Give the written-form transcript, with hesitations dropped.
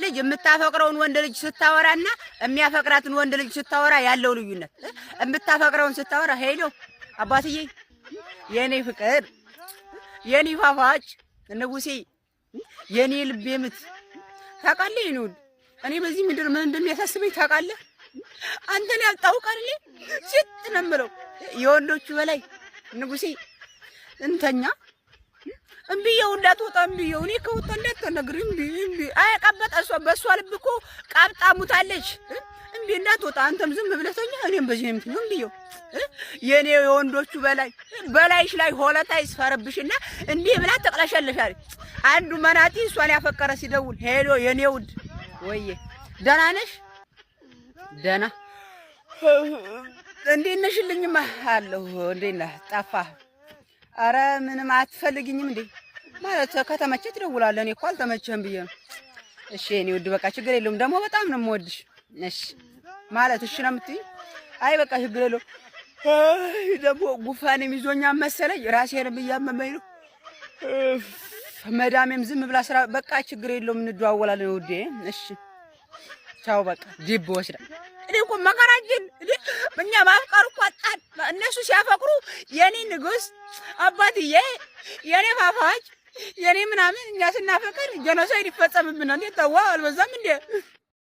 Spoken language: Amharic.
ልጅ የምታፈቅረውን ወንድ ልጅ ስታወራና የሚያፈቅራትን ወንድ ልጅ ስታወራ ያለው ልዩነት የምታፈቅረውን ስታወራ ሄሎ አባትዬ የኔ ፍቅር የኔ ፋፋጭ ንጉሴ የኔ ልቤ ምት ታውቃለህ ይኑር እኔ በዚህ ምድር ምን እንደሚያሳስበኝ ታውቃለህ አንተን ያልታውቃል ሲት ነው የምለው የወንዶቹ በላይ ንጉሴ እንተኛ እምቢየው እንዳትወጣ እምቢየው እኔ ከወጣ እንዳትነግሪ እምቢ አያቀበጣ እሷ በሷ ልብ እኮ ቃብጣ ሙታለች እምቢ እንዳትወጣ አንተም ዝም ብለህ ተኛ እኔም በዚህ የምትለው እምቢየው የኔ የወንዶቹ በላይሽ ላይ ሆለታ ይስፈርብሽና እንዲህ ብላ ተቅለሸለሻል አንዱ መናጢ እሷን ያፈቀረ ሲደውል ሄሎ የኔ ውድ ወይዬ ደህና ነሽ ደህና እንዴት ነሽልኝማ አለሁ እንዴት ነህ ጠፋህ አረ ምንም አትፈልግኝም እንዴ ማለት ከተመቸህ ትደውላለህ እኔ እኮ አልተመቸህም ብዬ ነው እሺ እኔ ውድ በቃ ችግር የለውም ደግሞ በጣም ነው የምወድሽ እሺ ማለት እሺ ነው የምትይኝ አይ በቃ ችግር የለውም ደግሞ ጉፋኔም ይዞኛል መሰለኝ ራሴንም እያመመኝ ነው መዳሜም ዝም ብላ ስራ በቃ ችግር የለውም እንደዋወላለን ውዴ እሺ ቻው በቃ ዲብ ወስዳ እኔ እኮ መከራችን እኛ ማፍቀር እኮ አጣን እነሱ ሲያፈቅሩ የኔ ንጉስ አባትዬ የኔ ፋፋጭ የኔ ምናምን እኛ ስናፈቅር ጀኖሳይድ ይፈጸምብናል እንዴ ታዋ አልበዛም እንዴ